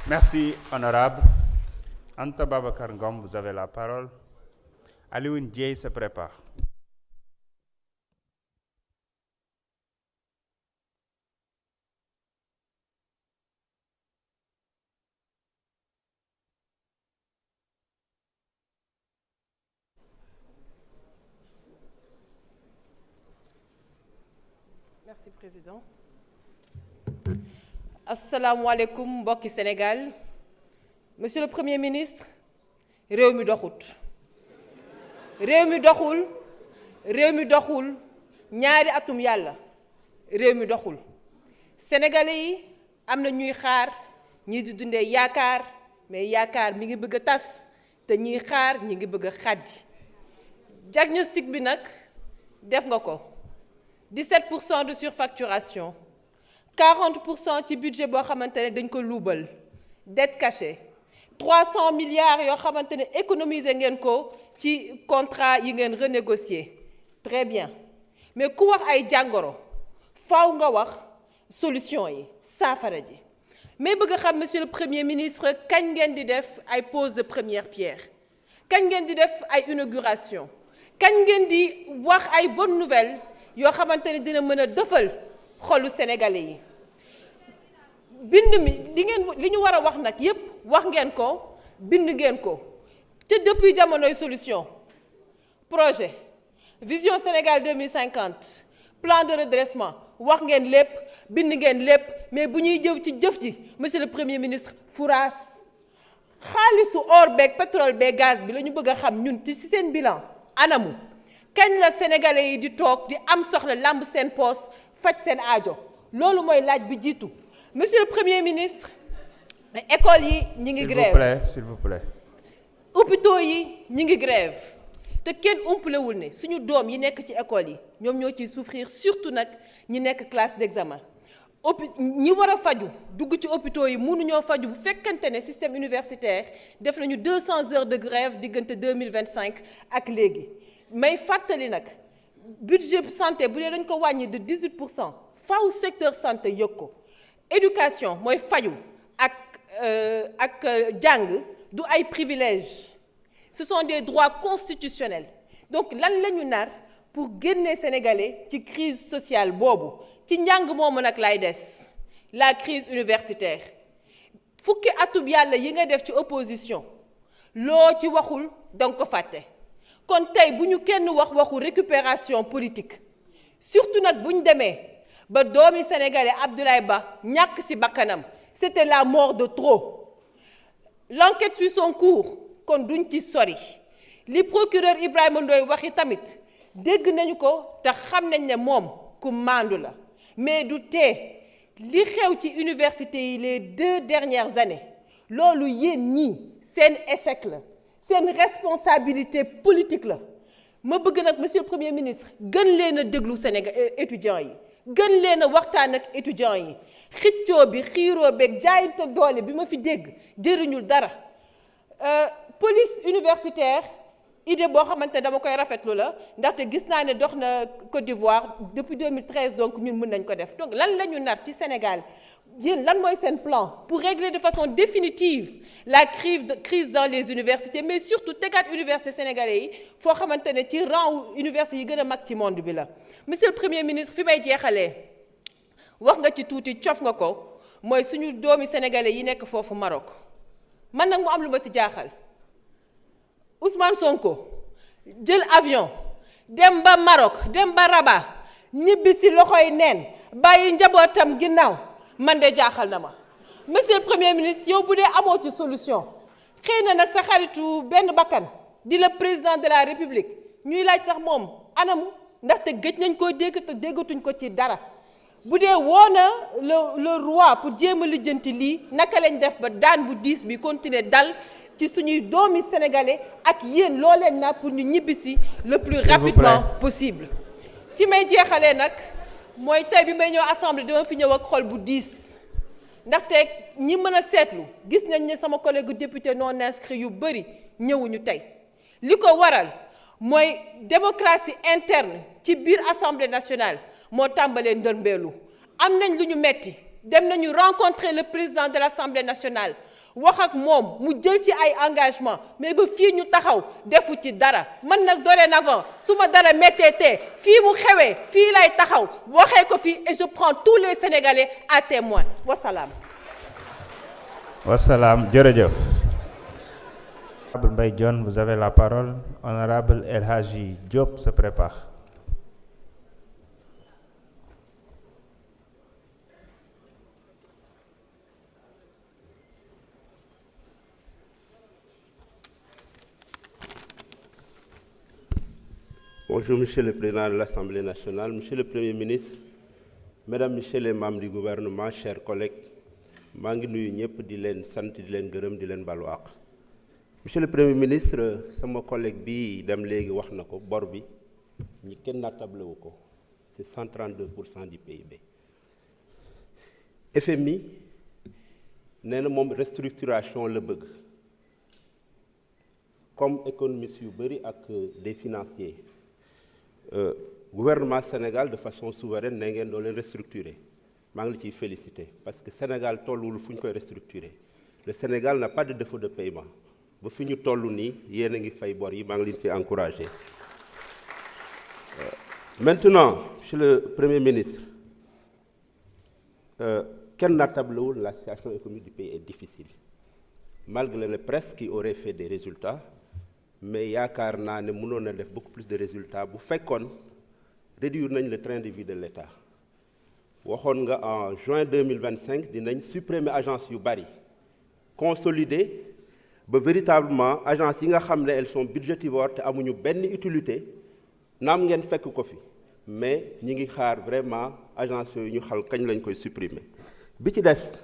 Merci, honorable. Anta Babacar Ngom, vous avez la parole. Alioune Dieye se prépare. Merci, Président. Asalaamaaleykum mbokki Sénégal. Monsieur le Premier ministre, réew mi doxut. réew mi doxul ñaari atum yàlla réew mi doxul. Sénégalais yi am na ñuy xaar ñii di dundee yaakaar mais yaakaar mi ngi bëgg a tas te ñiy xaar ñi ngi bëgg a xàddi. Diagnostic bi nag def nga ko 17% de surfacturation 40% ci budget boo xamante ne dañ ko luubal dette cachée 300 milliards yoo xamante ne économiser ngeen ko ci contrat yi ngeen renégocier très bien mais ku wax ay jàngoro faaw nga wax solution yi saafara ji mais bëgg a xam monsieur le premier ministre kañ ngeen di def ay pose de première pierre kañ ngeen di def ay inauguration kañ ngeen di wax ay bonnes nouvelles yoo xamante ne dina mën a dëfal xolu sénégalais yi bind mi li ñu war a wax nag yépp wax ngeen ko bind ngeen ko te depuis jamonoy solution projet vision Sénégal 2050 plan de redressement wax ngeen lépp bind ngeen lépp mais bu ñuy jëw ci jëf ji monsieur le premier ministre furaas xaalisu or beeg pétrole beeg gaz bi la ñu bëgg a xam ñun ci seen bilan anamu kañ la sénégalais yi di toog di am soxla làmb seen poos faj seen aajo loolu mooy laaj bi jiitu monsieur le premier ministre école yi ñi ngi grève s'il vous plaît. hôpitaux yi ñi ngi grève te kenn umpalewul ne suñu doom yi nekk ci école yi ñoom ñoo ciy souffrir surtout nag ñi nekk classe d'examen ñi war a faju dugg ci hôpitaux yi mënuñoo faju bu fekkante ne système universitaire def nañu 200 heures de grève diggante 2025 ak léegi may fàttali nag budget santé bu dee dañ ko wàññi de 18% faaw secteur santé yëg ko éducation mooy faju ak jàng du ay privilèges ce sont des droits constitutionnels donc lan la ñu nar pour génne sénégalais ci crise sociale boobu ci njàng moomu nag lay des la crise universitaire fukki atub yàlla yi nga def ci opposition loo ci waxul danga ko fàtte kon tey bu ñu kenn waxu récupération politique surtout nag bu ñu demee ba doomi sénégalais Abdoulaye Ba ñàkk ci bakkanam c'était la mort de trop l'enquête suit son cours kon duñ ci sori li procureur Ibrahima Ndoye waxi tamit dégg nañu ko te xam nañ ne moom ku maandu la mais du tee li xew ci université yi les 2 dernières années loolu yéen ñii seen échec la seen responsabilité politique la ma bëgg nag monsieur le premier ministre gën leen a déglu Sénégal étudiants yi gën leen a waxtaan ak étudiants yi xiccoo bi xiiroo beeg jaayante doole bi ma fi dégg jëriñul dara police universitaire idée boo xamante ne dama koy rafetlu la ndaxte gis naa ne dox na Côte d'Ivoire depuis 2013 donc ñun mën nañ ko def donc lan la ñu nar ci Sénégal yéen lan mooy seen plan pour régler de façon définitive la crise dans les universités mais surtout tegaat université sénégalais yi foo xamante ne ci rang université yi gën a mag ci monde bi la monsieur le premier ministre fi may jeexalee wax nga ci tuuti cof nga ko mooy suñu doomi sénégalais yi nekk foofu Maroc man nag mu am lu ma ci jaaxal Ousmane Sonko jël avion dem ba Maroc dem ba Rabat ñibbi ci loxoy neen bàyyi njabootam ginnaaw man de jaaxal na ma monsieur le premier ministre yow bu dee amoo ci solution xëy na nag sa xaritu benn bakkan di le président de la république ñuy laaj sax moom anamu ndaxte gëj nañ koo dégg te déggatuñ ko ci dara bu dee woo na le roi pour jéem a lijjanti lii naka lañ def ba daan bu diis bi continuer dal ci suñuy doomi sénégalais ak yéen loo leen na pour ñu ñibbisi le plus rapidement possible fi may jeexalee nag mooy tey bi may ñëw assemblée dama fi ñëw ak xol bu diis ndaxte ñi mën a seetlu gis nañ ne sama collègue député non inscrit yu bëri ñëwuñu tey li ko waral mooy démocratie interne ci biir assemblée nationale moo tàmbalee ndërmbeelu am nañ lu ñu metti dem nañu rencontrer le président de l'assemblée nationale wax ak moom mu jël ci ay engagement mais ba fii ñu taxaw defu ci dara man nag dorénavant su ma dara métteetee fii mu xewee fii lay taxaw waxee ko fii et je prends tous les Sénégalais à témoin wasalaam. Wassalam, jërëjëf. Honorable Mbaye Dione, vous avez la parole. Honorable El Hadji Diop se prépare. Bonjour, Monsieur le Président de l'Assemblée nationale, Monsieur le Premier ministre, Mesdames, Messieurs les membres du gouvernement, chers collègues, maa ngi nuyu ñëpp di leen sant di leen gërëm di leen balu àq. Monsieur le Premier ministre, sama collègue bi dem léegi wax na ko bor bi ñi kenn nattable wu ko c'est 132% du PIB. FMI nee na moom restructuration la bëgg comme économistes yu bëri ak des financiers. Gouvernement Sénégal de façon souveraine ne ngeen doo leen restructurer maa ngi la ciy féliciter parce que Sénégal tolluwul fu ñu koy restructurer le Sénégal n'a pas de défaut de paiement ba fi ñu toll nii yéen a ngi fay bor yi maa ngi leen ci encourager. Maintenant, Monsieur le Premier ministre, kenn nattablewul la situation économique du pays est difficile malgré les presse qui auraient fait des résultats. Mais yaakaar naa ne mënoon na def beaucoup plus de résultats bu fekkoon réduire nañ le train de vie de l'État waxoon nga en juin 2025 dinañ supprimer agence yu bari consolider ba véritablement agence yi nga xam ne elles sont budgétivores te amuñu benn utilité naam ngeen fekk ko fi mais ñi ngi xaar vraiment agence yooyu ñu xal kañ lañ koy supprimer. Bi ci des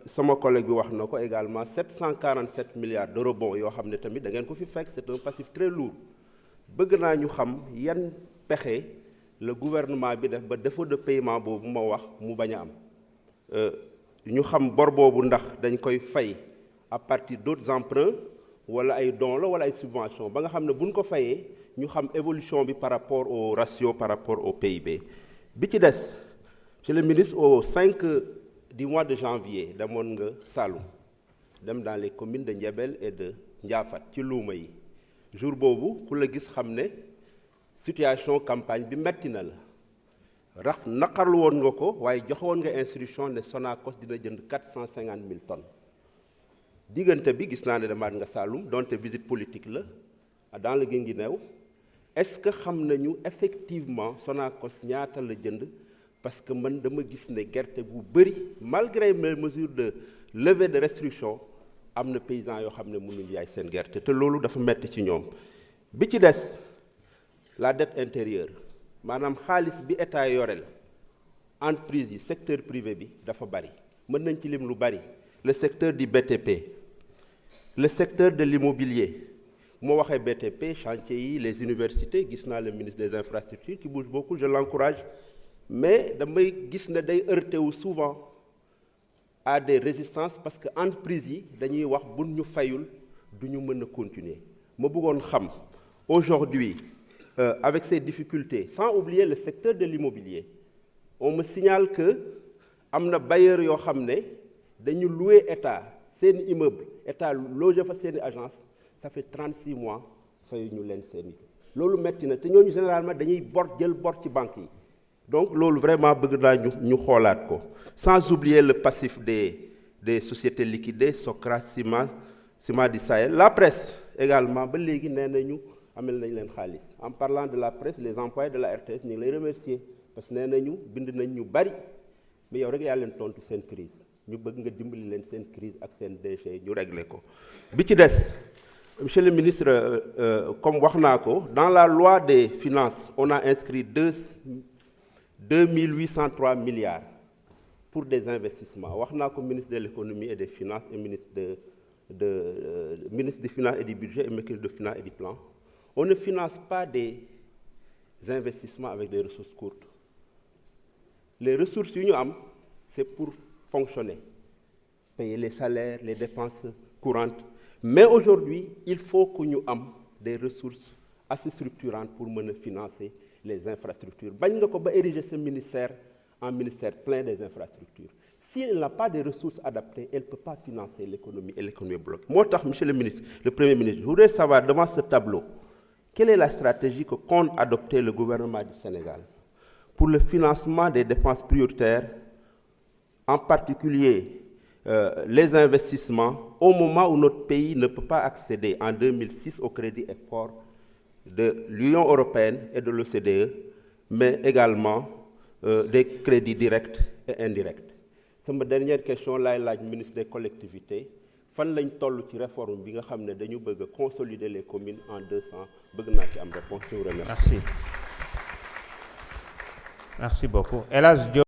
sama collègue bi wax na ko également 747 milliards de rebond yoo xam ne tamit da ngeen ko fi fekk c'est un passif très lourd bëgg naa ñu xam yan pexe le gouvernement bi def ba défaut de paiement boobu ma wax mu bañ a am ñu xam bor boobu ndax dañ koy fay à partir d'autres emprunts wala ay dons la wala ay subventions ba nga xam ne buñ ko fayee ñu xam évolution bi par rapport au ratio par rapport au PIB. Bi ci des monsieur le ministre au 5 du mois de janvier demoon nga Saloum dem dans les communes de Ndiabel et de Ndiafat ci luuma yi jour boobu ku la gis xam ne situation campagne bi metti na la naqarlu woon nga ko waaye joxe woon nga instruction ne Sonacos dina jënd 450 000 tonnes diggante bi gis naa ne demaat nga Saloum donte visite politique la dans le Guinguinéo est-ce que xam nañu effectivement Sonacos ñaata la jënd parce que man dama gis ne gerte bu bëri malgré mes mesures de levée de restriction am na paysans yoo xam ne mënuñu jaay seen gerte te loolu dafa metti ci ñoom. Bi ci des la dette intérieure maanaam xaalis bi état yoreel entreprise yi secteur privé bi dafa bari mën nañ ci lim lu bari le secteur du BTP le secteur de l'immobilier moo waxee BTP chantier yi les universités gis naa le ministre des infrastructures qui bouge beaucoup je l'encourage. Mais damay gis ne day heurté wu souvent à des résistances parce que entreprise yi dañuy wax buñ ñu fayul du ñu mën a continuer ma bëggoon xam aujourd'hui avec ces difficultés sans oublier le secteur de l'immobilier on me signale que am na bailleurs yoo xam ne dañu louer état seeni immeuble état logé fa seeni agence ça fait 36 mois fayu ñu leen seeni loolu metti na te ñooñu généralement dañuy jël bor ci banque yi. Donc loolu vraiment bëgg naa ñu xoolaat ko sans oublier le passif des sociétés liquidées Socras Cima du Sahel la presse également ba léegi nee nañu amel nañ leen xaalis en parlant de la presse les employés de la RTS ñu ngi lay remercier parce que nee nañu bind nañ ñu bari mais yow rek yaa leen tontu seen crise ñu bëgg nga dimbali leen seen crise ak seen DG ñu régler ko. Bi ci des monsieur le ministre comme wax naa ko dans la loi des finances on a inscrit 2803 milliards pour des investissements wax naa ko ministre de l'économie et des finances et ministre des finances et du budget et ministre de finances et du plan. On ne finance pas des investissements avec des ressources courtes. Les ressources yu ñu am c'est pour fonctionner payer les salaires les dépenses courantes mais aujourd'hui il faut que ñu am des ressources assez structurantes pour mën a financer les infrastructures bañ nga ko ba ériger ce ministère en ministère plein des infrastructures Si elle n'a pas de ressources adaptées, elle ne peut pas financer l'économie et l'économie bloque. Moi, monsieur le ministre, le Premier ministre, je voudrais savoir devant ce tableau, quelle est la stratégie que compte adopter le gouvernement du Sénégal pour le financement des dépenses prioritaires, en particulier les investissements, au moment où notre pays ne peut pas accéder en 2006 au crédit export de l'Union européenne et de l'OCDE, mais également des crédits directs et indirects. C'est ma dernière question, là, la ministre des collectivités. Fan lañ toll ci réforme bi nga xam ne dañu bëgg a consolider les communes en 200 bëgg naa ci am réponse. Je vous remercie. Merci beaucoup. El Hadj Diop.